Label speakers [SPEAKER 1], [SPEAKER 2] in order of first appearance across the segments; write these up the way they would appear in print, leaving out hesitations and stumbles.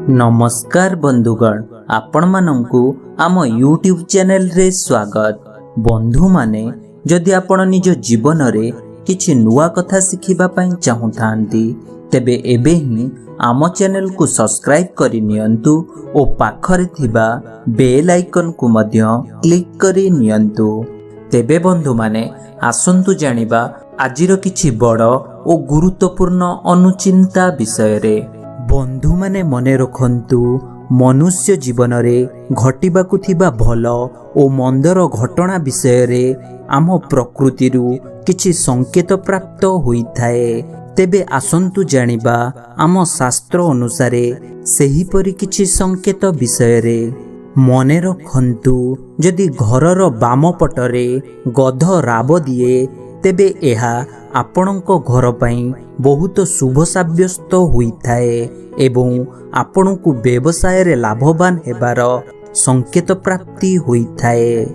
[SPEAKER 1] नमस्कार बंधुगण, आपण मानंकु आम यूट्यूब चैनल रे स्वागत। बंधु माने जदि आपण निज जीवन रे किछि नुआ कथा शिखिबा पई चाहुथांती तेबे एबे ही आम चैनल को सब्सक्राइब करि नियंतु ओ पाखरे थिबा बेल आइकन को मध्य क्लिक करि नियंतु। तेबे बंधु माने आसंतु जानिबा आजिरो किछि बड़ ओ गुरुत्वपूर्ण अनुचिंता विषय रे। बंधु माने मने रखंतु, मनुष्य जीवन रे घटिबाकु थिबा भल ओ मंदर घटना विषय रे आम प्रकृति रु किछि संकेत प्राप्त होई थाए। तेबे आसंतु जानिबा आम शास्त्र अनुसारे सेही परि किछि संकेत विषय रे। मने रखंतु, जदि घरर बाम पटरे गध राब दिए तेबे एहा आपणको घर पई बहुत शुभ साब्यस्त होइथाए एवं आपणको व्यवसाय रे लाभवान हेबार संकेत प्राप्ति होइथाए।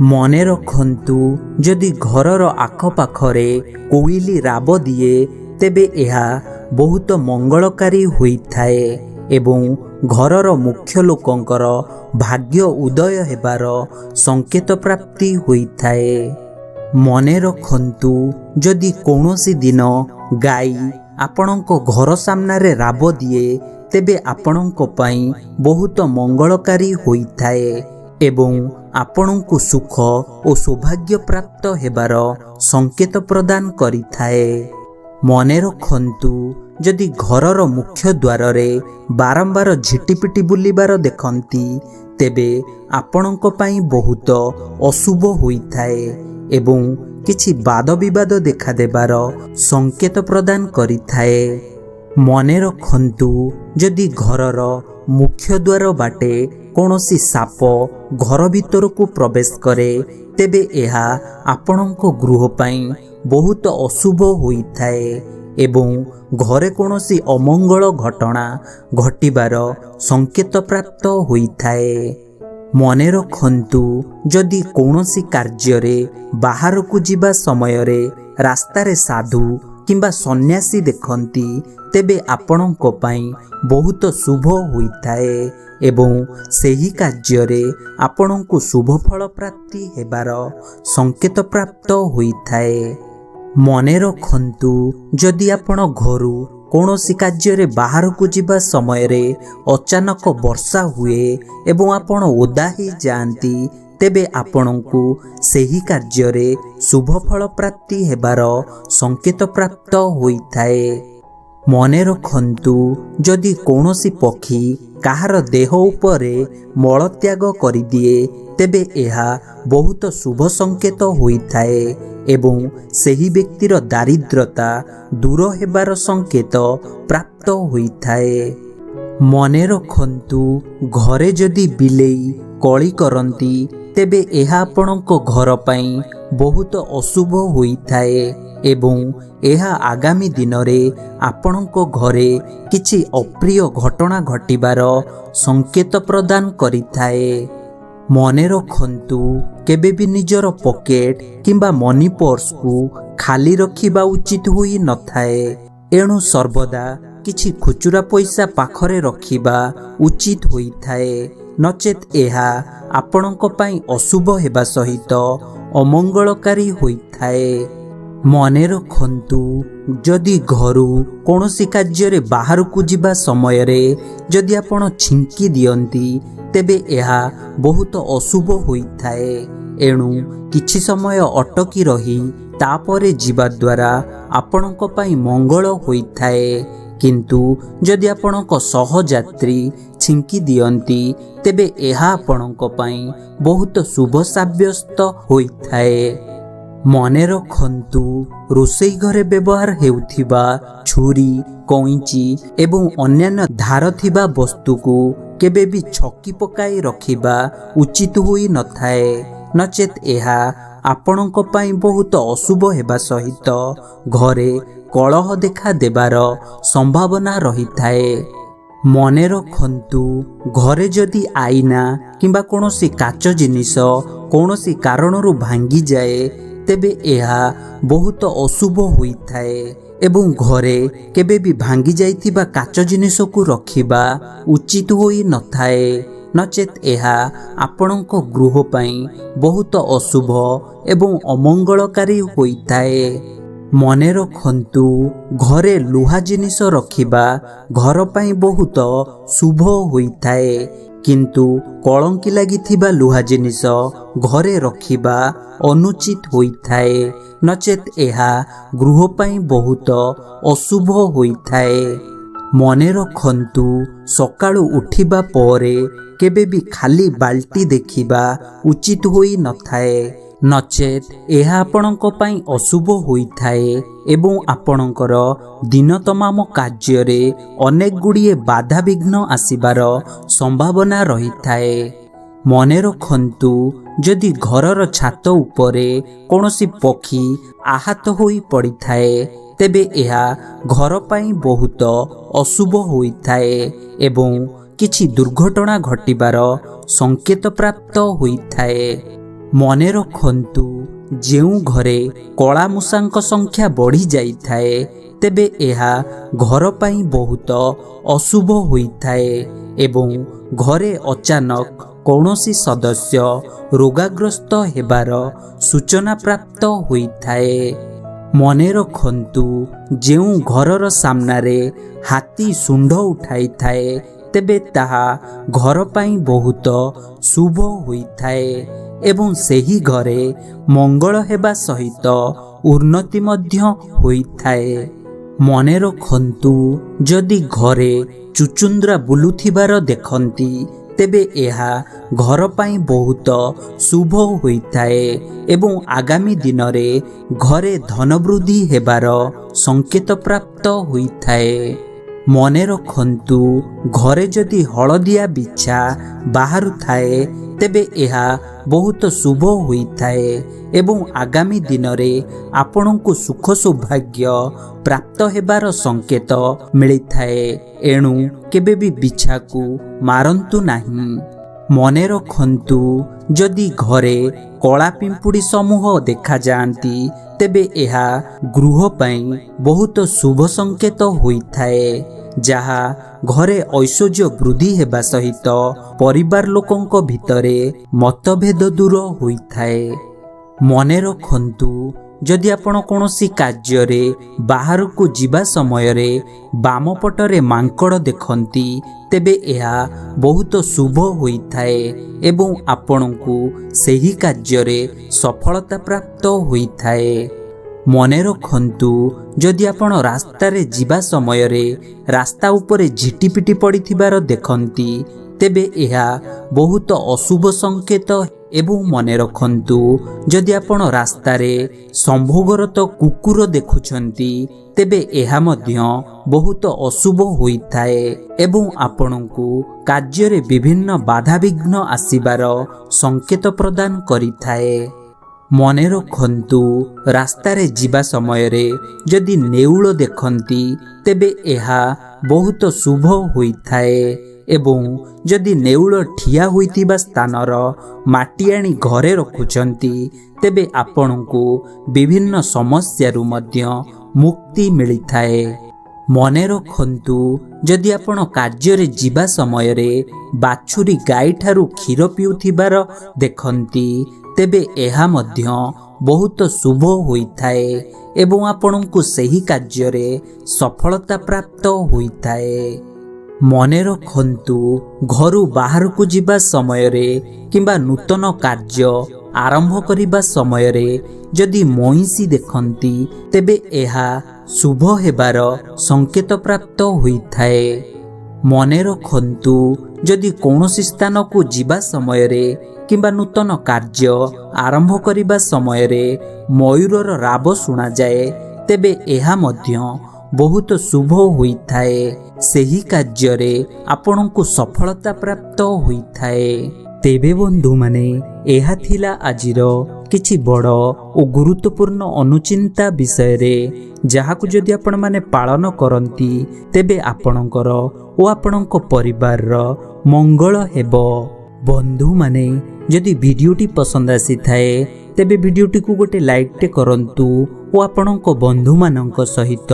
[SPEAKER 1] मने रखंतु, जदि घरर आखपाखरे कोइली राब दिए तेबे एहा बहुत मंगलकारी होइथाए एवं घरर मुख्य लोकंकर भाग्य उदय हेबार संकेत प्राप्ति होइथाए। मने रखंतु, जदि कौनसी दिन गाई आपणको घर सामने राब दिए तेबे आपणको पई बहुत मंगलकारी होइथाए एवं आपणको सुख और सौभाग्य प्राप्त हेबार संकेत प्रदान करिथाए। मने रखंतु, जदि घरर मुख्य द्वार रे बारंबार झिटिपिटी बुलिबार देखंती तेबे आपणको पई बहुत अशुभ होइथाए एवं किछि वाद विवाद देखा देबार संकेत प्रदान करिथाए। मने रखंतु, जदि घरर मुख्य द्वार बाटे कौनसी साप घर भीतर को प्रवेश करे तेबे एहा आपणको गृह पई बहुत अशुभ होइथाए एवं घरे कौनसी अमंगल घटना घटिबार संकेत प्राप्त होइथाए। मने रखंतु, जदि कौनसी कार्य रे बाहर को जिबा समय रे रास्ता रे साधु किंबा सन्यासी देखंती तेबे आपणको पई बहुत शुभ होइथाए एवं सेही कार्य रे आपणको शुभ फल प्राप्ति हेबार संकेत प्राप्त होइथाए। मने रखंतु, जदि आपण घरु कौनसी कार्य रे बाहर को जिबा समय रे अचानक वर्षा हुए एवं आपण ओदा ही जाती तेबे आपणको सेही कार्य रे शुभ फल प्राप्ति हेबार संकेत प्राप्त होइथाए। मने रखंतु, जदि कौनसी पक्षी काहार देह उपरे मल त्याग करि दिए तेबे एहा बहुत शुभ संकेत होइथाए एवं सेही व्यक्तिर दारिद्रता दूर हेबार संकेत प्राप्त होइथाए। मने रखंतु, घरे जदि बिलेई कଳି करंती तेबे एहा आपणको घर पई बहुत अशुभ होइथाए एवं एहा आगामी दिन रे आपणको घरे किछि अप्रिय घटना घटिबार संकेत प्रदान करिथाए। मने रखंतु, केबे भी निजर पॉकेट किंबा मनी पर्स को खाली रखिबा उचित होई नथाए। एणु सर्वदा किछि खुचुरा पैसा पाखरे रखिबा उचित होइथाए, नचेत एहा आपणको पई अशुभ हेबा सहित अमंगलकारी होइथाए। मने रखंतु, जदि घरु कौनसी कार्य रे बाहर को जिबा समय रे जदि आपण छिंकी दियंती तेबे एहा बहुत अशुभ होइथाए। एणु किछि समय अटकी रही तापरे जीवा द्वारा आपणको पई मंगल होइथाए, किंतु जदि आपणको सहयात्री छिंकी दियंती तेबे एहा आपणको पई बहुत शुभ साब्यस्त होइथाए। मने रखंतु, रोषेई घरे व्यवहार हेउथिबा छुरी कईची एवं अन्यान्य धार थिबा वस्तु को केबे भी छकी पकाई रखिबा उचित होई नथाए, नचेत एहा आपणको पई बहुत अशुभ हेबा सहित घरे कलह देखा देबार संभावना रहिथाए। मने रखंतु, घरे जदि आईना किंबा कौनसी काच जिनिस कौनसी कारणरू भांगी जाए ତେବେ ଏହା ବହୁତ ଅଶୁଭ ହୋଇଥାଏ ଏବଂ ଘରେ କେବେ ବି ଭାଙ୍ଗି ଯାଇଥିବା କାଚ ଜିନିଷକୁ ରଖିବା ଉଚିତ ହୋଇନଥାଏ, ନଚେତ୍ ଏହା ଆପଣଙ୍କ ଗୃହ ପାଇଁ ବହୁତ ଅଶୁଭ ଏବଂ ଅମଙ୍ଗଳକାରୀ ହୋଇଥାଏ। ମନେ ରଖନ୍ତୁ, ଘରେ ଲୁହା ଜିନିଷ ରଖିବା ଘର ପାଇଁ ବହୁତ ଶୁଭ ହୋଇଥାଏ, କିନ୍ତୁ କଳଙ୍କି ଲାଗିଥିବା ଲୁହା ଜିନିଷ ଘରେ ରଖିବା ଅନୁଚିତ ହୋଇଥାଏ, ନଚେତ୍ ଏହା ଗୃହ ପାଇଁ ବହୁତ ଅଶୁଭ ହୋଇଥାଏ। ମନେ ରଖନ୍ତୁ, ସକାଳୁ ଉଠିବା ପରେ କେବେ ବି ଖାଲି ବାଲ୍ଟି ଦେଖିବା ଉଚିତ ହୋଇନଥାଏ, ନଚେତ୍ ଏହା ଆପଣଙ୍କ ପାଇଁ ଅଶୁଭ ହୋଇଥାଏ ଏବଂ ଆପଣଙ୍କର ଦିନ ତମାମ କାର୍ଯ୍ୟରେ ଅନେକ ଗୁଡ଼ିଏ ବାଧାବିଘ୍ନ ଆସିବାର ସମ୍ଭାବନା ରହିଥାଏ। ମନେ ରଖନ୍ତୁ, ଯଦି ଘରର ଛାତ ଉପରେ କୌଣସି ପକ୍ଷୀ ଆହତ ହୋଇ ପଡ଼ିଥାଏ, ତେବେ ଏହା ଘର ପାଇଁ ବହୁତ ଅଶୁଭ ହୋଇଥାଏ ଏବଂ କିଛି ଦୁର୍ଘଟଣା ଘଟିବାର ସଂକେତ ପ୍ରାପ୍ତ ହୋଇଥାଏ। ମନେ ରଖନ୍ତୁ, ଯେଉଁ ଘରେ କଳା ମୂଷାଙ୍କ ସଂଖ୍ୟା ବଢ଼ି ଯାଇଥାଏ, ତେବେ ଏହା ଘର ପାଇଁ ବହୁତ ଅଶୁଭ ହୋଇଥାଏ ଏବଂ ଘରେ ଅଚାନକ କୌଣସି ସଦସ୍ୟ ରୋଗାଗ୍ରସ୍ତ ହେବାର ସୂଚନା ପ୍ରାପ୍ତ ହୋଇଥାଏ। ମନେ ରଖନ୍ତୁ, ଯେଉଁ ଘରର ସାମ୍ନାରେ ହାତୀ ଶୁଣ୍ଢ ଉଠାଇଥାଏ, ତେବେ ତାହା ଘର ପାଇଁ ବହୁତ ଶୁଭ ହୋଇଥାଏ ଏବଂ ସେହି ଘରେ ମଙ୍ଗଳ ହେବା ସହିତ ଉନ୍ନତି ମଧ୍ୟ ହୋଇଥାଏ। ମନେ ରଖନ୍ତୁ, ଯଦି ଘରେ ଚୁଚୁନ୍ଦ୍ରା ବୁଲୁଥିବାର ଦେଖନ୍ତି, ତେବେ ଏହା ଘର ପାଇଁ ବହୁତ ଶୁଭ ହୋଇଥାଏ ଏବଂ ଆଗାମୀ ଦିନରେ ଘରେ ଧନବୃଦ୍ଧି ହେବାର ସଂକେତ ପ୍ରାପ୍ତ ହୋଇଥାଏ। ମନେ ରଖନ୍ତୁ, ଘରେ ଯଦି ହଳଦିଆ ବିଛା ବାହାରୁଥାଏ, ତେବେ ଏହା ବହୁତ ଶୁଭ ହୋଇଥାଏ ଏବଂ ଆଗାମୀ ଦିନରେ ଆପଣଙ୍କୁ ସୁଖ ସୌଭାଗ୍ୟ ପ୍ରାପ୍ତ ହେବାର ସଂକେତ ମିଳିଥାଏ। ଏଣୁ କେବେ ବି ବିଛାକୁ ମାରନ୍ତୁ ନାହିଁ। ମନେ ରଖନ୍ତୁ, ଯଦି ଘରେ କଳା ପିମ୍ପୁଡ଼ି ସମୂହ ଦେଖାଯାଆନ୍ତି, ତେବେ ଏହା ଗୃହ ପାଇଁ ବହୁତ ଶୁଭ ସଂକେତ ହୋଇଥାଏ, ଯାହା ଘରେ ଐଶ୍ୱର୍ଯ୍ୟ ବୃଦ୍ଧି ହେବା ସହିତ ପରିବାର ଲୋକଙ୍କ ଭିତରେ ମତଭେଦ ଦୂର ହୋଇଥାଏ। ମନେ ରଖନ୍ତୁ, ଯଦି ଆପଣ କୌଣସି କାର୍ଯ୍ୟରେ ବାହାରକୁ ଯିବା ସମୟରେ ବାମ ପଟରେ ମାଙ୍କଡ଼ ଦେଖନ୍ତି, ତେବେ ଏହା ବହୁତ ଶୁଭ ହୋଇଥାଏ ଏବଂ ଆପଣଙ୍କୁ ସେହି କାର୍ଯ୍ୟରେ ସଫଳତା ପ୍ରାପ୍ତ ହୋଇଥାଏ। ମନେ ରଖନ୍ତୁ, ଯଦି ଆପଣ ରାସ୍ତାରେ ଯିବା ସମୟରେ ରାସ୍ତା ଉପରେ ଝିଟିପିଟି ପଡ଼ିଥିବାର ଦେଖନ୍ତି, ତେବେ ଏହା ବହୁତ ଅଶୁଭ ସଂକେତ ଏବଂ ମନେ ରଖନ୍ତୁ, ଯଦି ଆପଣ ରାସ୍ତାରେ ସମ୍ଭୋଗରତ କୁକୁର ଦେଖୁଛନ୍ତି, ତେବେ ଏହା ମଧ୍ୟ ବହୁତ ଅଶୁଭ ହୋଇଥାଏ ଏବଂ ଆପଣଙ୍କୁ କାର୍ଯ୍ୟରେ ବିଭିନ୍ନ ବାଧାବିଘ୍ନ ଆସିବାର ସଂକେତ ପ୍ରଦାନ କରିଥାଏ। ମନେ ରଖନ୍ତୁ, ରାସ୍ତାରେ ଯିବା ସମୟରେ ଯଦି ନେଉଳ ଦେଖନ୍ତି, ତେବେ ଏହା ବହୁତ ଶୁଭ ହୋଇଥାଏ ଏବଂ ଯଦି ନେଉଳ ଠିଆ ହୋଇଥିବା ସ୍ଥାନର ମାଟି ଆଣି ଘରେ ରଖୁଛନ୍ତି, ତେବେ ଆପଣଙ୍କୁ ବିଭିନ୍ନ ସମସ୍ୟାରୁ ମଧ୍ୟ ମୁକ୍ତି ମିଳିଥାଏ। ମନେ ରଖନ୍ତୁ, ଯଦି ଆପଣ କାର୍ଯ୍ୟରେ ଯିବା ସମୟରେ ବାଛୁରୀ ଗାଈଠାରୁ କ୍ଷୀର ପିଉଥିବାର ଦେଖନ୍ତି, ତେବେ ଏହା ମଧ୍ୟ ବହୁତ ଶୁଭ ହୋଇଥାଏ ଏବଂ ଆପଣଙ୍କୁ ସେହି କାର୍ଯ୍ୟରେ ସଫଳତା ପ୍ରାପ୍ତ ହୋଇଥାଏ। ମନେ ରଖନ୍ତୁ, ଘରୁ ବାହାରକୁ ଯିବା ସମୟରେ କିମ୍ବା ନୂତନ କାର୍ଯ୍ୟ ଆରମ୍ଭ କରିବା ସମୟରେ ଯଦି ମଇଁଷି ଦେଖନ୍ତି, ତେବେ ଏହା ଶୁଭ ହେବାର ସଂକେତ ପ୍ରାପ୍ତ ହୋଇଥାଏ। ମନେ ରଖନ୍ତୁ, ଯଦି କୌଣସି ସ୍ଥାନକୁ ଯିବା ସମୟରେ କିମ୍ବା ନୂତନ କାର୍ଯ୍ୟ ଆରମ୍ଭ କରିବା ସମୟରେ ମୟୂରର ରାବ ଶୁଣାଯାଏ, ତେବେ ଏହା ମଧ୍ୟ ବହୁତ ଶୁଭ ହୋଇଥାଏ। ସେହି କାର୍ଯ୍ୟରେ ଆପଣଙ୍କୁ ସଫଳତା ପ୍ରାପ୍ତ ହୋଇଥାଏ। ତେବେ ବନ୍ଧୁମାନେ, ଏହା ଥିଲା ଆଜିର କିଛି ବଡ଼ ଓ ଗୁରୁତ୍ୱପୂର୍ଣ୍ଣ ଅନୁଚିନ୍ତା ବିଷୟରେ, ଯାହାକୁ ଯଦି ଆପଣମାନେ ପାଳନ କରନ୍ତି, ତେବେ ଆପଣଙ୍କର ଓ ଆପଣଙ୍କ ପରିବାରର ମଙ୍ଗଳ ହେବ। ବନ୍ଧୁମାନେ, ଯଦି ଭିଡ଼ିଓଟି ପସନ୍ଦ ଆସିଥାଏ, तेबे भिडियोटी को गोटे लाइकटे करंतु और आपणक बंधु मानक सहित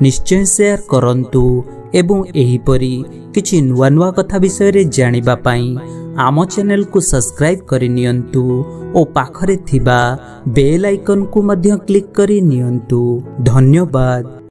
[SPEAKER 1] निश्चय शेयर करंतु एवं एहीपरि किछि नुआ नुआ कथा विषय रे जानिबा पई आम चैनल को सब्सक्राइब करि नियंतु और पाखरे थिबा बेल आइकन को मध्य क्लिक करि नियंतु। धन्यवाद।